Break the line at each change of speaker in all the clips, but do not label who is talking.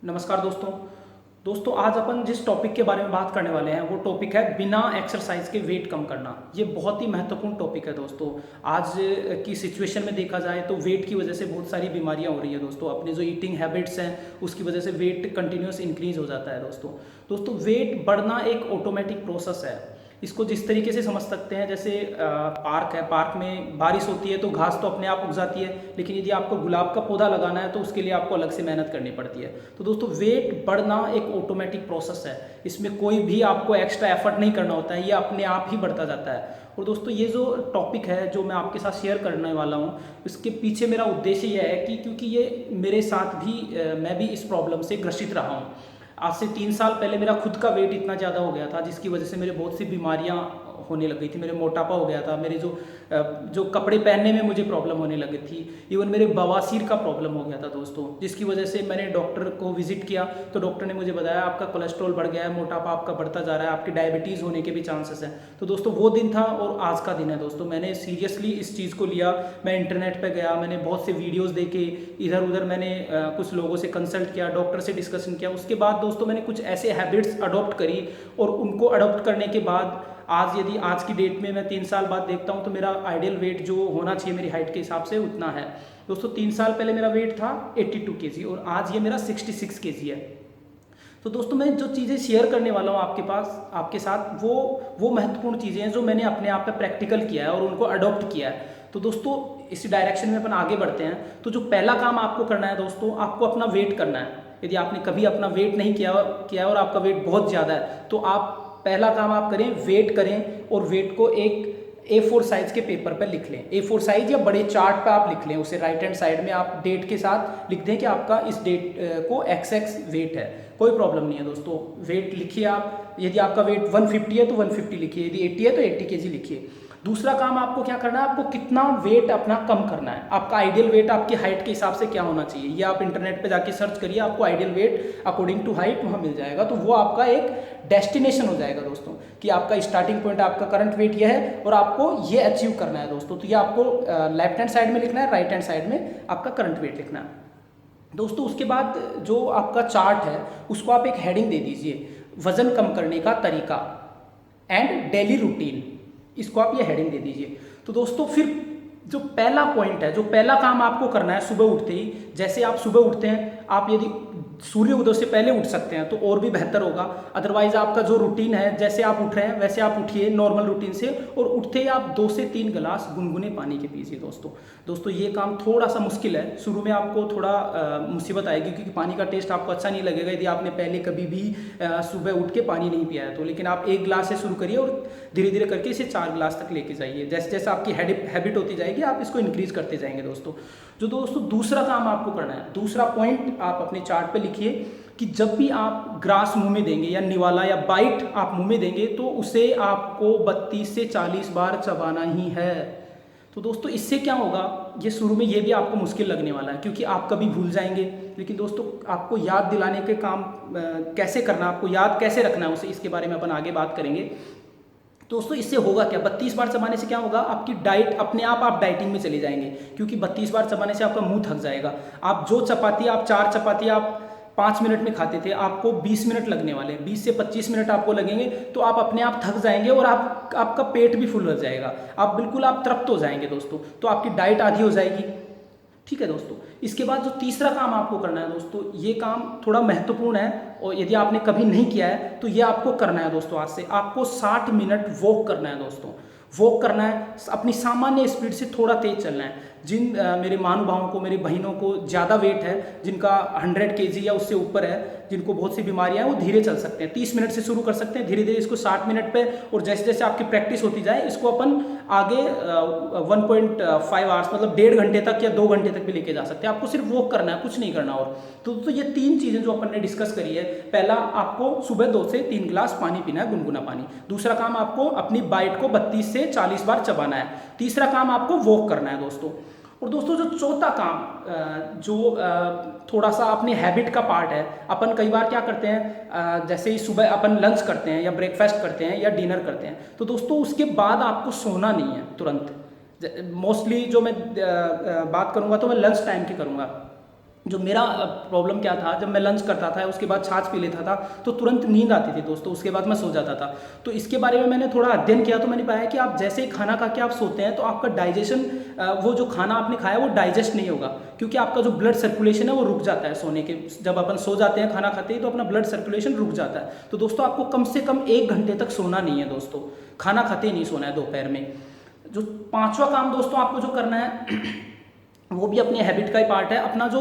नमस्कार दोस्तों। आज अपन जिस टॉपिक के बारे में बात करने वाले हैं वो टॉपिक है बिना एक्सरसाइज के वेट कम करना। ये बहुत ही महत्वपूर्ण टॉपिक है दोस्तों। आज की सिचुएशन में देखा जाए तो वेट की वजह से बहुत सारी बीमारियां हो रही है दोस्तों। अपने जो ईटिंग हैबिट्स हैं उसकी वजह से वेट कंटिन्यूस इंक्रीज हो जाता है दोस्तों। वेट बढ़ना एक ऑटोमेटिक प्रोसेस है। इसको जिस तरीके से समझ सकते हैं, जैसे पार्क है, पार्क में बारिश होती है तो घास तो अपने आप उग जाती है, लेकिन यदि आपको गुलाब का पौधा लगाना है तो उसके लिए आपको अलग से मेहनत करनी पड़ती है। तो दोस्तों वेट बढ़ना एक ऑटोमेटिक प्रोसेस है। इसमें कोई भी आपको एक्स्ट्रा एफर्ट नहीं करना होता है, ये अपने आप ही बढ़ता जाता है। और दोस्तों ये जो टॉपिक है जो मैं आपके साथ शेयर करने वाला हूँ, इसके पीछे मेरा उद्देश्य यह है कि क्योंकि ये मेरे साथ भी मैं भी इस प्रॉब्लम से ग्रसित रहा हूँ। आज से 3 साल पहले मेरा खुद का वेट इतना ज़्यादा हो गया था जिसकी वजह से मेरे बहुत सी बीमारियां होने लग गई थी। मेरे मोटापा हो गया था, मेरे जो कपड़े पहनने में मुझे प्रॉब्लम होने लगी थी, इवन मेरे बवासीर का प्रॉब्लम हो गया था दोस्तों। जिसकी वजह से मैंने डॉक्टर को विजिट किया तो डॉक्टर ने मुझे बताया आपका कोलेस्ट्रॉल बढ़ गया है, मोटापा आपका बढ़ता जा रहा है, आपकी डायबिटीज़ होने के भी चांसेस हैं। तो दोस्तों वो दिन था और आज का दिन है दोस्तों। मैंने सीरियसली इस चीज़ को लिया। मैं इंटरनेट पर गया, मैंने बहुत से वीडियोज़ देखे, इधर उधर मैंने कुछ लोगों से कंसल्ट किया, डॉक्टर से डिस्कशन किया। उसके बाद दोस्तों मैंने कुछ ऐसे हैबिट्स अडॉप्ट करी और उनको अडॉप्ट करने के बाद आज की डेट में मैं 3 साल बाद देखता हूं तो मेरा आइडियल वेट जो होना चाहिए मेरी हाइट के हिसाब से उतना है दोस्तों। 3 साल पहले मेरा वेट था 82 kg और आज ये मेरा 66 kg है। तो दोस्तों मैं जो चीज़ें शेयर करने वाला हूँ आपके साथ वो महत्वपूर्ण चीज़ें हैं जो मैंने अपने आप पे प्रैक्टिकल किया है और उनको अडॉप्ट किया है। तो दोस्तों इसी डायरेक्शन में अपन आगे बढ़ते हैं। तो जो पहला काम आपको करना है दोस्तों, आपको अपना वेट करना है। यदि आपने कभी अपना वेट नहीं किया और आपका वेट बहुत ज़्यादा है तो आप पहला काम आप करें, वेट करें और वेट को एक A4 साइज के पेपर पर लिख लें। A4 साइज या बड़े चार्ट पे आप लिख लें। उसे राइट हैंड साइड में आप डेट के साथ लिख दें कि आपका इस डेट को XX वेट है। कोई प्रॉब्लम नहीं है दोस्तों, वेट लिखिए आप। यदि आपका वेट 150 है तो 150 लिखिए, यदि 80 है तो 80 kg लिखिए। दूसरा काम आपको क्या करना है, आपको कितना वेट अपना कम करना है। आपका आइडियल वेट आपकी हाइट के हिसाब से क्या होना चाहिए, ये आप इंटरनेट पे जाके सर्च करिए, आपको ideal weight according to height वहाँ मिल जाएगा। तो वो आपका एक डेस्टिनेशन हो जाएगा दोस्तों कि आपका स्टार्टिंग पॉइंट आपका करंट वेट यह है और आपको ये अचीव करना है दोस्तों। तो ये आपको लेफ्ट हैंड साइड में लिखना है, राइट हैंड साइड में आपका करंट वेट लिखना है दोस्तों। उसके बाद जो आपका चार्ट है उसको आप एक हेडिंग दे दीजिए, वजन कम करने का तरीका एंड डेली रूटीन। इसको आप ये हेडिंग दे दीजिए। तो दोस्तों फिर जो पहला पॉइंट है, जो पहला काम आपको करना है सुबह उठते ही, जैसे आप सुबह उठते हैं, आप यदि सूर्य उदय से पहले उठ सकते हैं तो और भी बेहतर होगा। अदरवाइज आपका जो रूटीन है, जैसे आप उठ रहे हैं वैसे आप उठिए नॉर्मल रूटीन से और उठते ही आप 2 से 3 गिलास गुनगुने पानी के पीजिए दोस्तों ये काम थोड़ा सा मुश्किल है, शुरू में आपको थोड़ा मुसीबत आएगी क्योंकि पानी का टेस्ट आपको अच्छा नहीं लगेगा यदि आपने पहले कभी भी सुबह उठ के पानी नहीं पिया है तो। लेकिन आप 1 गिलास से शुरू करिए और धीरे धीरे करके इसे 4 गिलास तक लेके जाइए। जैसे जैसे आपकी हैबिट होती जाएगी आप इसको इंक्रीज करते जाएंगे दोस्तों। दूसरा काम आपको करना है, दूसरा पॉइंट आप अपने चार्ट पे लिखिए कि जब भी आप ग्रास मुंह में देंगे या निवाला या बाइट आप मुंह में देंगे तो उसे आपको 32 से 40 बार चबाना ही है। तो दोस्तों इससे क्या होगा, ये शुरू में ये भी आपको मुश्किल लगने वाला है क्योंकि आप कभी भूल जाएंगे, लेकिन दोस्तों आपको याद दिलाने के काम कैसे करना, आपको याद कैसे रखना है उसे, इसके बारे में अपन आगे बात करेंगे दोस्तों। इससे होगा क्या, 32 बार चबाने से क्या होगा, आपकी डाइट अपने आप डाइटिंग में चले जाएंगे क्योंकि 32 बार चबाने से आपका मुंह थक जाएगा। आप जो चपाती आप 4 चपाती आप 5 मिनट में खाते थे, आपको 20 मिनट लगने वाले, 20 से 25 मिनट आपको लगेंगे। तो आप अपने आप थक जाएंगे और आपका पेट भी फुल हो जाएगा, आप बिल्कुल आप तृप्त हो जाएंगे दोस्तों। तो आपकी डाइट आधी हो जाएगी, ठीक है दोस्तों। इसके बाद जो तीसरा काम आपको करना है दोस्तों, ये काम थोड़ा महत्वपूर्ण है और यदि आपने कभी नहीं किया है तो ये आपको करना है दोस्तों। आज से आपको 60 मिनट वॉक करना है दोस्तों। वॉक करना है, अपनी सामान्य स्पीड से थोड़ा तेज चलना है। जिन मेरे महानुभावों को, मेरी बहनों को ज़्यादा वेट है, जिनका 100 kg या उससे ऊपर है, जिनको बहुत सी बीमारियां हैं, वो धीरे चल सकते हैं। 30 मिनट से शुरू कर सकते हैं, धीरे धीरे इसको 60 मिनट पे, और जैसे जैसे आपकी प्रैक्टिस होती जाए इसको अपन आगे 1.5 आवर्स मतलब 1.5 घंटे तक या 2 घंटे तक भी लेके जा सकते हैं। आपको सिर्फ वॉक करना है, कुछ नहीं करना। और तो ये 3 चीज़ें जो अपन ने डिस्कस करी है, पहला आपको सुबह 2 से 3 गिलास पानी पीना है, गुनगुना पानी। दूसरा काम आपको अपनी बाइट को 32 से 40 बार चबाना है। तीसरा काम आपको वॉक करना है दोस्तों। और दोस्तों जो चौथा काम जो थोड़ा सा अपने हैबिट का पार्ट है, अपन कई बार क्या करते हैं, जैसे ही सुबह अपन लंच करते हैं या ब्रेकफास्ट करते हैं या डिनर करते हैं, तो दोस्तों उसके बाद आपको सोना नहीं है तुरंत। मोस्टली जो मैं बात करूंगा तो मैं लंच टाइम की करूंगा। जो मेरा प्रॉब्लम क्या था, जब मैं लंच करता था उसके बाद छाछ पी लेता था तो तुरंत नींद आती थी दोस्तों, उसके बाद मैं सो जाता था। तो इसके बारे में मैंने थोड़ा अध्ययन किया तो मैंने पाया कि आप जैसे ही खाना खा के आप सोते हैं तो आपका डाइजेशन, वो जो खाना आपने खाया वो डाइजेस्ट नहीं होगा, क्योंकि आपका जो ब्लड सर्कुलेशन है वो रुक जाता है सोने के, जब अपन सो जाते हैं खाना खाते ही तो अपना ब्लड सर्कुलेशन रुक जाता है। तो दोस्तों आपको कम से कम 1 घंटे तक सोना नहीं है दोस्तों, खाना खाते ही नहीं सोना है दोपहर में। जो 5वां काम दोस्तों आपको जो करना है वो भी अपनी हैबिट का ही पार्ट है, अपना जो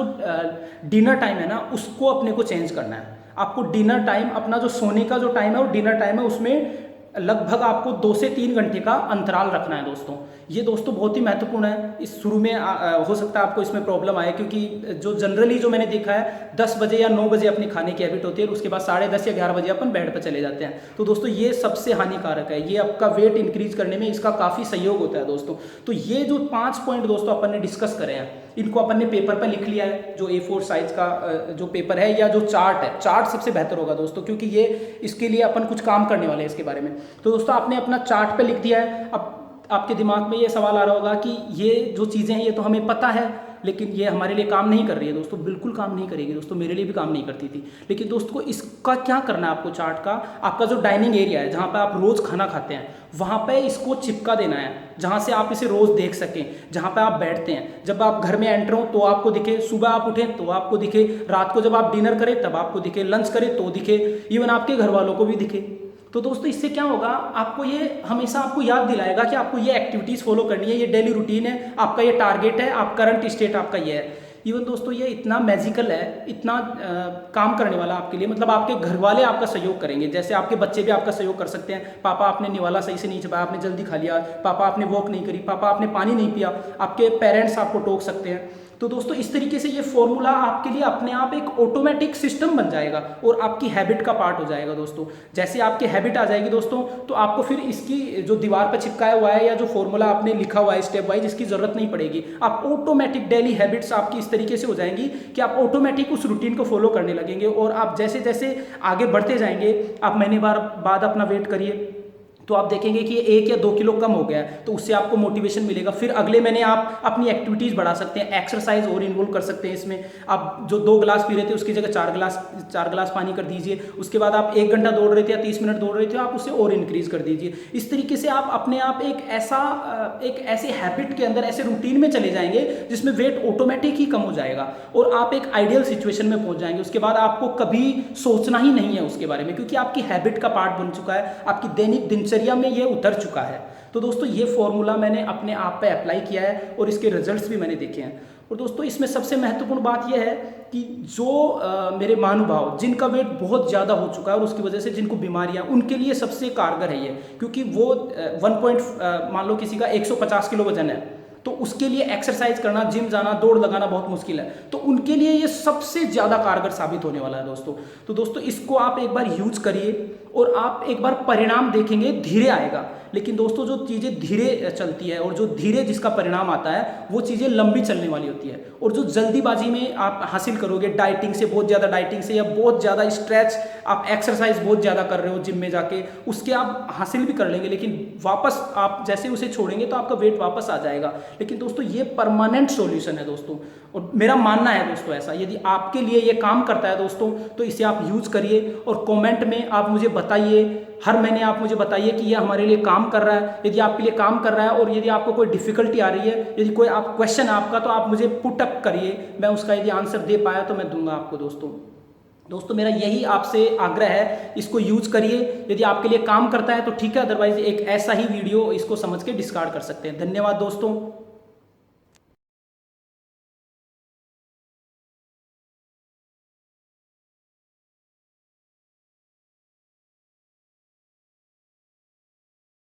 डिनर टाइम है ना उसको अपने को चेंज करना है। आपको डिनर टाइम, अपना जो सोने का जो टाइम है और डिनर टाइम है उसमें लगभग आपको 2 से 3 घंटे का अंतराल रखना है दोस्तों। ये दोस्तों बहुत ही महत्वपूर्ण है। इस शुरू में हो सकता है आपको इसमें प्रॉब्लम आए, क्योंकि जो जनरली जो मैंने देखा है 10 बजे या 9 बजे अपनी खाने की हैबिट होती है और उसके बाद 10:30 या 11 बजे अपन बेड पर चले जाते हैं। तो दोस्तों ये सबसे हानिकारक है, ये आपका वेट इंक्रीज करने में इसका काफ़ी सहयोग होता है दोस्तों। तो ये जो 5 पॉइंट दोस्तों अपन ने डिस्कस करे हैं, इनको अपन ने पेपर पर लिख लिया है, जो A4 साइज का जो पेपर है या जो चार्ट है, चार्ट सबसे बेहतर होगा दोस्तों, क्योंकि ये इसके लिए अपन कुछ काम करने वाले हैं इसके बारे में। तो दोस्तों आपने अपना चार्ट पे लिख दिया है। अब आपके दिमाग में ये सवाल आ रहा होगा कि ये जो चीज़ें हैं ये तो हमें पता है, लेकिन ये हमारे लिए काम नहीं कर रही है दोस्तों। बिल्कुल काम नहीं करेगी दोस्तों, मेरे लिए भी काम नहीं करती थी। लेकिन दोस्तों इसका क्या करना है आपको, चार्ट का, आपका जो डाइनिंग एरिया है जहाँ पर आप रोज़ खाना खाते हैं वहाँ पे इसको चिपका देना है, जहाँ से आप इसे रोज़ देख सकें, जहाँ पे आप बैठते हैं। जब आप घर में एंटर हो तो आपको दिखे, सुबह आप उठें तो आपको दिखे, रात को जब आप डिनर करें तब आपको दिखे, लंच करें तो दिखे, इवन आपके घर वालों को भी दिखे। तो दोस्तों इससे क्या होगा, आपको ये हमेशा आपको याद दिलाएगा कि आपको ये एक्टिविटीज़ फॉलो करनी है, ये डेली रूटीन है, आपका ये टारगेट है, आप करंट स्टेट आपका ये है। इवन दोस्तों ये इतना मैजिकल है, इतना काम करने वाला आपके लिए, मतलब आपके घर वाले आपका सहयोग करेंगे। जैसे आपके बच्चे भी आपका सहयोग कर सकते हैं, पापा आपने निवाला सही से नहीं चबाया, आपने जल्दी खा लिया, पापा आपने वॉक नहीं करी, पापा आपने पानी नहीं पिया, आपके पेरेंट्स आपको टोक सकते हैं। तो दोस्तों इस तरीके से ये फॉर्मूला आपके लिए अपने आप एक ऑटोमेटिक सिस्टम बन जाएगा और आपकी हैबिट का पार्ट हो जाएगा दोस्तों। जैसे आपकी हैबिट आ जाएगी दोस्तों तो आपको फिर इसकी जो दीवार पर चिपकाया हुआ है या जो फॉर्मूला आपने लिखा हुआ है स्टेप वाइज, इसकी जरूरत नहीं पड़ेगी। आप ऑटोमेटिक डेली हैबिट्स आपकी इस तरीके से हो जाएंगी कि आप ऑटोमेटिक उस रूटीन को फॉलो करने लगेंगे और आप जैसे जैसे आगे बढ़ते जाएंगे, आप महीने बाद अपना वेट करिए तो आप देखेंगे कि 1 या 2 किलो कम हो गया है, तो उससे आपको मोटिवेशन मिलेगा। फिर अगले महीने आप अपनी एक्टिविटीज़ बढ़ा सकते हैं, एक्सरसाइज और इन्वॉल्व कर सकते हैं इसमें। आप जो 2 गिलास पी रहे थे उसकी जगह 4 गिलास पानी कर दीजिए। उसके बाद आप 1 घंटा दौड़ रहे थे या 30 मिनट दौड़ रहे थे, आप उसे और इंक्रीज कर दीजिए। इस तरीके से आप अपने आप एक ऐसे हैबिट के अंदर, ऐसे रूटीन में चले जाएंगे जिसमें वेट ऑटोमेटिक ही कम हो जाएगा और आप एक आइडियल सिचुएशन में पहुंच जाएंगे। उसके बाद आपको कभी सोचना ही नहीं है उसके बारे में, क्योंकि आपकी हैबिट का पार्ट बन चुका है, आपकी दैनिक दिनचर्या में ये उतर चुका है। तो दोस्तों ये फॉर्मूला मैंने अपने आप पे अप्लाई किया है और इसके रिजल्ट्स भी मैंने देखे हैं। और दोस्तों इसमें सबसे महत्वपूर्ण बात यह है कि जो मेरे महानुभाव जिनका वेट बहुत ज़्यादा हो चुका है और उसकी वजह से जिनको बीमारियां, उनके लिए सबसे कारगर है ये, क्योंकि वो मान लो किसी का 150 किलो वजन है तो उसके लिए एक्सरसाइज करना, जिम जाना, दौड़ लगाना बहुत मुश्किल है, तो उनके लिए ये सबसे ज़्यादा कारगर साबित होने वाला है दोस्तों। तो दोस्तों इसको आप एक बार यूज करिए और आप एक बार परिणाम देखेंगे, धीरे आएगा। लेकिन दोस्तों जो चीज़ें धीरे चलती है और जो धीरे जिसका परिणाम आता है वो चीज़ें लंबी चलने वाली होती है। और जो जल्दीबाजी में आप हासिल करोगे डाइटिंग से, बहुत ज़्यादा डाइटिंग से या बहुत ज़्यादा स्ट्रेच, आप एक्सरसाइज बहुत ज़्यादा कर रहे हो जिम में जाके, उसके आप हासिल भी कर लेंगे, लेकिन वापस आप जैसे उसे छोड़ेंगे तो आपका वेट वापस आ जाएगा। लेकिन दोस्तों ये परमानेंट सॉल्यूशन है दोस्तों, और मेरा मानना है दोस्तों ऐसा, यदि आपके लिए ये काम करता है दोस्तों तो इसे आप यूज करिए और कमेंट में आप मुझे बताइए, हर महीने आप मुझे बताइए कि ये हमारे लिए काम कर रहा है। यदि आपके लिए काम कर रहा है और यदि आपको कोई डिफिकल्टी आ रही है, यदि कोई आप क्वेश्चन है आपका, तो आप मुझे पुट अप करिए, मैं उसका यदि आंसर दे पाया तो मैं दूंगा आपको दोस्तों मेरा यही आपसे आग्रह है, इसको यूज करिए। यदि आपके लिए काम करता है तो ठीक है, अदरवाइज एक ऐसा ही वीडियो इसको समझ के डिस्कार्ड कर सकते हैं। धन्यवाद दोस्तों।